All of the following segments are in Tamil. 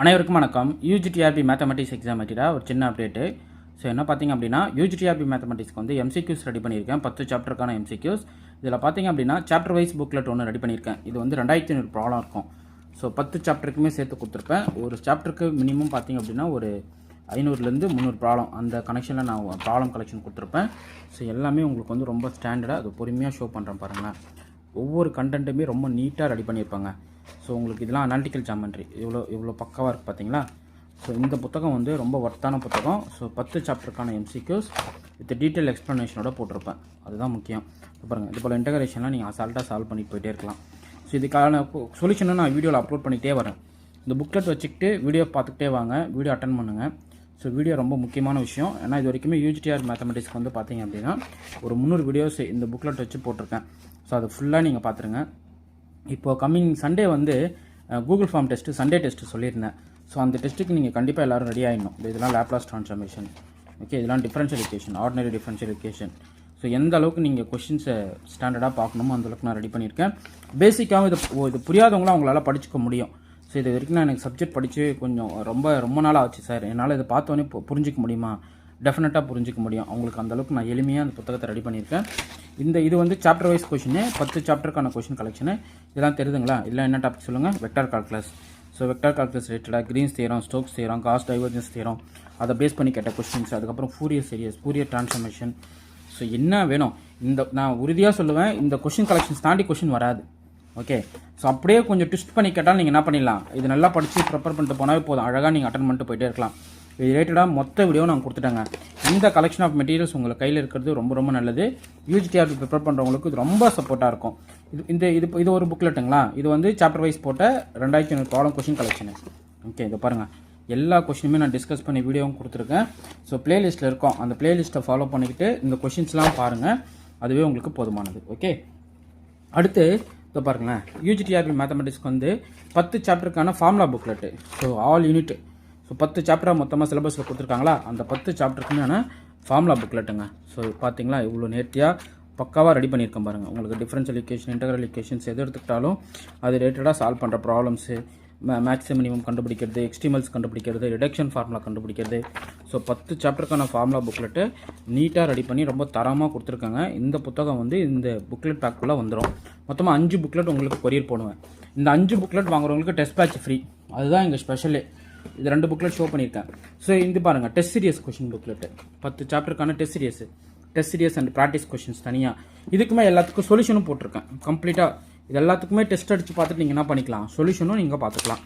அனைவருக்கும் வணக்கம். யூஜிடிஆர்பி மேத்தமெட்டிக்ஸ் எக்ஸாம் பற்றிய ஒரு சின்ன அப்டேட்டு. ஸோ என்ன பார்த்தீங்க அப்படின்னா, யூஜிடிஆர்பி மேத்தமெட்டிக்ஸ்க்கு வந்து எம்சிக்யூஸ் ரெடி பண்ணியிருக்கேன். 10 சாப்டருக்கான எம்சிக்யூஸ். இதில் பார்த்தீங்க அப்படின்னா சாப்டர் வைஸ் புக்லெட் ஒன்று ரெடி பண்ணியிருக்கேன். இது வந்து 2500 ப்ராப்ளம் இருக்கும். ஸோ 10 சாப்டருக்குமே சேர்த்து கொடுத்துருப்பேன். ஒரு சாப்டருக்கு மினிமம் பார்த்தீங்க அப்படின்னா ஒரு 500லேருந்து 300 ப்ராப்ளம் அந்த கனெக்ஷனில் நான் ப்ராப்ளம் கலெக்ஷன் கொடுத்துருப்பேன். ஸோ எல்லாமே உங்களுக்கு வந்து ரொம்ப ஸ்டாண்டர்டாக அது பொறுமையாக ஷோ பண்ணுறேன் பாருங்களேன். ஒவ்வொரு கண்டென்ட்டுமே ரொம்ப நீட்டாக ரெடி பண்ணியிருப்பாங்க. ஸோ உங்களுக்கு இதெல்லாம் அனாலிட்டிக்கல் ஜாமெண்ட்ரி இவ்வளோ பக்காவாக இருக்குது பார்த்தீங்களா. ஸோ இந்த புத்தகம் வந்து ரொம்ப ஒர்த்தான புத்தகம். ஸோ 10 சாப்டருக்கான எம்சிக்யூஸ் வித் டீட்டெயில் எக்ஸ்ப்ளனேஷனோட போட்டிருப்பேன். அதுதான் முக்கியம். பாருங்கள், இது போல் இன்டகிரேஷன்லாம் நீங்கள் அசால்ட்டாக சால்வ் பண்ணிட்டு போயிட்டே இருக்கலாம். ஸோ இதுக்கான சொல்யூஷனை நான் வீடியோவில் அப்லோட் பண்ணிகிட்டே வரேன். இந்த புக்லெட் வச்சுக்கிட்டு வீடியோ பார்த்துக்கிட்டே வாங்க, வீடியோ அட்டன் பண்ணுங்கள். ஸோ வீடியோ ரொம்ப முக்கியமான விஷயம். ஏன்னா இது வரைக்குமே யூஜிடிஆர் மேத்தமெட்டிக்ஸ்க்கு வந்து பார்த்தீங்க அப்படின்னா ஒரு 300 வீடியோஸ் இந்த புக்லெட் வச்சு போட்டிருக்கேன். ஸோ அது ஃபுல்லாக நீங்கள் பார்த்துருங்க. இப்போது கம்மிங் சண்டே வந்து Google form test, Sunday test சொல்லியிருந்தேன். ஸோ அந்த டெஸ்ட்டுக்கு நீங்கள் கண்டிப்பாக எல்லோரும் ரெடி ஆகிடணும். இதெல்லாம் லேப்லாஸ் ட்ரான்ஸ்ஃபார்மேஷன், ஓகே, இதெல்லாம் differential equation, ordinary differential equation. So எந்த அளவுக்கு நீங்கள் கொஷின்ஸை ஸ்டாண்டர்டாக பார்க்கணுமோ அந்தளவுக்கு நான் ரெடி பண்ணியிருக்கேன். பேசிக்காகவும் இது புரியாதவங்களாம் அவங்களால படிச்சுக்க முடியும். ஸோ இது வரைக்கும் நான் எனக்கு சப்ஜெக்ட் படித்து கொஞ்சம் ரொம்ப நாள் ஆச்சு சார், என்னால் இதை பார்த்தோன்னே புரிஞ்சிக்க முடியுமா? டெஃபினட்டாக புரிஞ்சிக்க முடியும். அவங்களுக்கு அந்தளவுக்கு நான் எளிமையாக அந்த புத்தகத்தை ரெடி பண்ணியிருக்கேன். இது வந்து சாப்டர் வைஸ் கொஷினு, 10 சாப்டருக்கான கொஷின் கலெக்ஷனு. இதெல்லாம் தெரியுதுங்களா? இல்லை என்ன டாபிக் சொல்லுங்கள்? Vector calculus. So vector calculus ரிலேட்டடாக Green's theorem, Stokes theorem, Gauss divergence theorem, அதை பேஸ் பண்ணி கேட்ட கொஸ்டின்ஸ். அதுக்கப்புறம் Fourier series, Fourier transformation. So என்ன வேணும், நான் உறுதியாக சொல்லுவேன், இந்த கொஷின் கலெக்ஷன்ஸ் தாண்டி கொஷின் வராது. ஓகே, ஸோ அப்படியே கொஞ்சம் ட்விஸ்ட் பண்ணி கேட்டால் நீங்கள் என்ன பண்ணிடலாம், இது நல்லா படித்து ப்ரிப்பேர் பண்ணிட்டு போனாவே போதும், அழகாக நீங்கள் அட்டன் பண்ணிட்டு போயிட்டே இருக்கலாம். இது ரிலேட்டடாக மொத்த வீடியோ நான் கொடுத்துட்டேங்க. இந்த கலெக்ஷன் ஆஃப் மெட்டீரியல்ஸ் உங்களுக்கு கையில் இருக்கிறது ரொம்ப நல்லது. யூஜிடிஆர்பி ப்ரிப்பேர் பண்ணுறவங்களுக்கு இது ரொம்ப சப்போர்ட்டாக இருக்கும். இது ஒரு புக்லெட்டுங்களா. இது வந்து சாப்டர் வைஸ் போட்ட 2500 ப்ராப்ளம் கொஷின் கலெக்ஷனு. ஓகே, இதை பாருங்கள், எல்லா கொஷினுமே நான் டிஸ்கஸ் பண்ணி வீடியோவும் கொடுத்துருக்கேன். ஸோ பிளேலிஸ்ட்டில் இருக்கும், அந்த பிளேலிஸ்ட்டை ஃபாலோ பண்ணிக்கிட்டு இந்த கொஷின்ஸ்லாம் பாருங்கள், அதுவே உங்களுக்கு போதுமானது. ஓகே, அடுத்து இப்போ பாருங்களேன், யூஜிடிஆர்பி மேத்தமெட்டிக்ஸ்க்கு வந்து 10 சாப்டருக்கான formula booklet. So all unit. So 10 சாப்டராக மொத்தமாக சிலபஸில் கொடுத்துருக்காங்களா, அந்த 10 சாப்டருக்குன்னு ஃபார்முலா புக்லெட்டுங்க. ஸோ பார்த்தீங்களா, இவ்வளோ நேர்த்தியாக பக்காவாக ரெடி பண்ணியிருக்கேன் பாருங்கள். உங்களுக்கு டிஃபரன்ஷியல் ஈக்குவேஷன், இன்டெக்ரல் ஈக்குவேஷன்ஸ் எது எடுத்துக்கிட்டாலும் அது ரிலேட்டடாக சால்வ் பண்ணுற ப்ராப்ளம்ஸு, மேக்ஸிமம் மினிமம் கண்டுபிடிக்கிறது, எக்ஸ்ட்ரீமல்ஸ் கண்டுபிடிக்கிறது, ரிடக்ஷன் ஃபார்முலா கண்டுபிடிக்கிறது. ஸோ 10 சாப்டருக்கான ஃபார்முலா புக்லெட்டு நீட்டாக ரெடி பண்ணி ரொம்ப தரமாக கொடுத்துருக்காங்க. இந்த புத்தகம் வந்து இந்த புக்லெட் பேக்குள்ளே வந்துடும். மொத்தமாக 5 புக்லெட் உங்களுக்கு கொரியர் போடுவேன். இந்த 5 புக்லெட் வாங்குறவங்களுக்கு டெஸ்ட் பேட்ச் ஃப்ரீ. அதுதான் எங்கள் ஸ்பெஷலே. இது 2 புக்லெட் ஷோ பண்ணியிருக்கேன். ஸோ இது பாருங்கள், டெஸ்ட் சீரியஸ் கொஷின் புக்லெட்டு, 10 சாப்டருக்கான test series and practice questions தனியாக. இதுக்குமே எல்லாத்துக்கும் சொல்யூஷனும் போட்டிருக்கேன் கம்ப்ளீட்டாக. இது எல்லாத்துக்குமே டெஸ்ட் அடித்து பார்த்துட்டு நீங்கள் என்ன பண்ணிக்கலாம், சொல்யூஷனும் நீங்கள் பார்த்துக்கலாம்.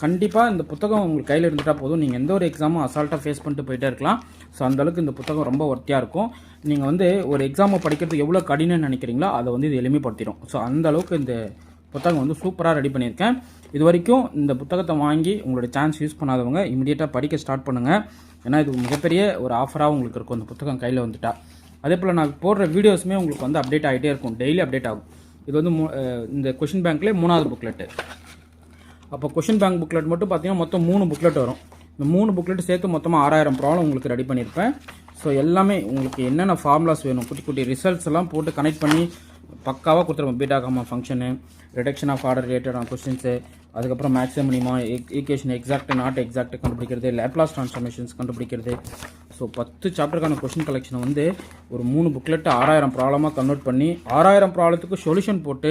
கண்டிப்பாக இந்த புத்தகம் உங்களுக்கு கையில் இருந்துட்டால் போதும், நீங்கள் எந்த ஒரு எக்ஸாமும் அசால்ட்டாக ஃபேஸ் பண்ணிட்டு போயிட்டே இருக்கலாம். ஸோ அந்தளவுக்கு இந்த புத்தகம் ரொம்ப ஒர்த்தியாக இருக்கும். நீங்கள் வந்து ஒரு எக்ஸாமை படிக்கிறது எவ்வளோ கடினம்னு நினைக்கிறீங்களோ அதை வந்து இது எளிமைப்படுத்திடும். ஸோ அந்தளவுக்கு இந்த புத்தகம் வந்து சூப்பராக ரெடி பண்ணியிருக்கேன். இது வரைக்கும் இந்த புத்தகத்தை வாங்கி உங்களோட சான்ஸ் யூஸ் பண்ணாதவங்க இமீடியட்டாக படிக்க ஸ்டார்ட் பண்ணுங்கள். ஏன்னா இது மிகப்பெரிய ஒரு ஆஃபராக உங்களுக்கு இருக்கும் இந்த புத்தகம் கையில் வந்துட்டா. அதே போல் நான் போடுற வீடியோஸுமே உங்களுக்கு வந்து அப்டேட் ஆகிட்டே இருக்கும், டெய்லி அப்டேட் ஆகும். இது வந்து இந்த கொஷின் பேங்க்லேயே 3வது புக்லெட்டு. அப்போ கொஷின் பேங்க் புக்லெட் மட்டும் பார்த்தீங்கன்னா மொத்தம் 3 புக்லெட் வரும். இந்த 3 புக்லெட் சேர்த்து மொத்தமாக 6000 ப்ராப்ளம் உங்களுக்கு ரெடி பண்ணியிருப்பேன். ஸோ எல்லாமே உங்களுக்கு என்னென்ன ஃபார்முலாஸ் வேணும், குட்டி ரிசல்ட்ஸ் எல்லாம் போட்டு கனெக்ட் பண்ணி பக்காவாக கொடுத்துருவோம். Beta gamma function, reduction of order ரிலேட்டடான கொஸ்டின்ஸு, அதுக்கப்புறம் maximum minimum, equation exact not exact கண்டுபிடிக்கிறது, லேப்லாஸ் ட்ரான்ஸ்ஃபார்மேஷன்ஸ் கண்டுபிடிக்கிறது. ஸோ 10 சாப்டருக்கான கொஸ்டின் கலெக்ஷனை வந்து ஒரு 3 புக்லெட்டு 6000 ப்ராப்ளமாக கன்வெர்ட் பண்ணி 6000 ப்ராப்ளத்துக்கு சொல்யூஷன் போட்டு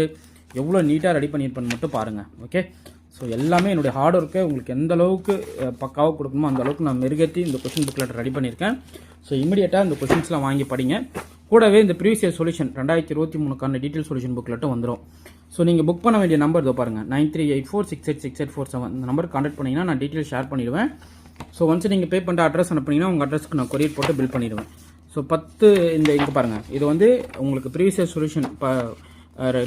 எவ்வளோ நீட்டாக ரெடி பண்ணியிருப்பேன்னு மட்டும் பாருங்கள். ஓகே, ஸோ எல்லாமே என்னுடைய ஹார்ட் ஒர்க்கை உங்களுக்கு எந்த அளவுக்கு பக்காவாக கொடுக்கணுமோ அந்த அளவுக்கு நான் மெருகேற்றி இந்த கொஸ்டின் புக்லெட் ரெடி பண்ணியிருக்கேன். ஸோ இமீடியட்டாக இந்த கொஸ்டின்ஸ்லாம் வாங்கி படிங்க. கூடவே இந்த ப்ரீவியஸ் இயர் சொல்யூஷன் 2023க்கான டீட்டெயில் சொல்யூஷன் புக்லெட்டும் வந்துடும். ஸோ நீங்கள் புக் பண்ண வேண்டிய நம்பர் இதோ பாருங்கள், 9384686847. இந்த நம்பருக்கு கான்டாக்ட் பண்ணிங்கன்னா நான் டீட்டெயில் ஷேர் பண்ணிடுவேன். ஸோ ஒன்ஸ் நீங்கள் பே பண்ணுற அட்ரஸ் அனுப்புனீங்கன்னா உங்கள் அட்ரஸ்க்கு நான் கொரியர் போட்டு பில் பண்ணிடுவேன். ஸோ 10 இங்கே பாருங்கள், இது வந்து உங்களுக்கு ப்ரீவியஸ் இயர் சொல்யூஷன் இப்போ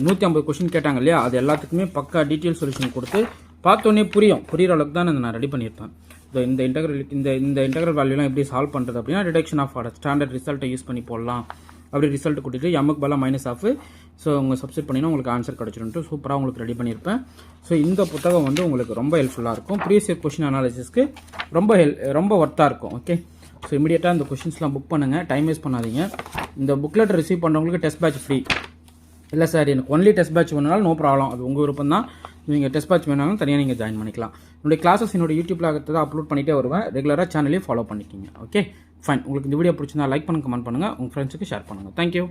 150 கொஸ்டின் கேட்டாங்க இல்லையா, அது எல்லாத்துக்குமே பக்கா டீட்டெயில் சொல்யூஷன் கொடுத்து பார்த்தோன்னே புரியிற அளவுக்கு தான் நான் ரெடி பண்ணியிருப்பேன். இந்த இன்டெக்ரல் வேல்யூலாம் எப்படி சால்வ் பண்ணுறது அப்படின்னா, ரிடக்ஷன் ஆஃப் ஆர்டர் ஸ்டாண்டர்ட் ரிசல்ட்டை யூஸ் பண்ணி போடலாம். அப்படி ரிசல்ட் கொடுத்துட்டு எம்முக்கு பதிலாக மைனஸ் ஆஃப். ஸோ உங்கள் சப்ஸ்டிட் பண்ணினா உங்களுக்கு ஆன்சர் கிடச்சிருன்ட்டு சூப்பராக உங்களுக்கு ரெடி பண்ணியிருப்பேன். ஸோ இந்த புத்தகம் வந்து உங்களுக்கு ரொம்ப ஹெல்ப்ஃபுல்லாக இருக்கும். ப்ரீவியஸ் இயர் கொஷின் அனாலிசிஸ்க்கு ரொம்ப ஒர்த்தாக இருக்கும். ஓகே, ஸோ இமீடியட்டாக இந்த கொஷின்ஸ்லாம் புக் பண்ணுங்கள், டைம் வேஸ்ட் பண்ணாதீங்க. இந்த புக்லெட் ரிசீவ் பண்ணுறவங்களுக்கு டெஸ்ட் பேட்ச் ஃப்ரீ. இல்லை சார் எனக்கு ஒன்லி டெஸ்ட் பேட்ச் வேணுனாலும் நோ ப்ராப்ளம், அது உங்கள் விருப்பம் தான். நீங்கள் டெஸ்ட் பேட்ச் வேணாலும் தனியாக நீங்கள் ஜாயின் பண்ணிக்கலாம். என்னுடைய கிளாஸஸ் என்னோட யூடியூப்பில் தான் அப்லோட் பண்ணிகிட்டே வருவேன். ரெகுலராக சேனலையும் ஃபாலோ பண்ணிக்கிங்க. Okay fine. உங்களுக்கு இந்த வீடியோ பிடிச்சிருந்தா லைக் பண்ணுங்கள், கமெண்ட் பண்ணுங்கள், உங்கள் ஃப்ரெண்ட்ஸுக்கு ஷேர் பண்ணுங்கள். தேங்க்யூ.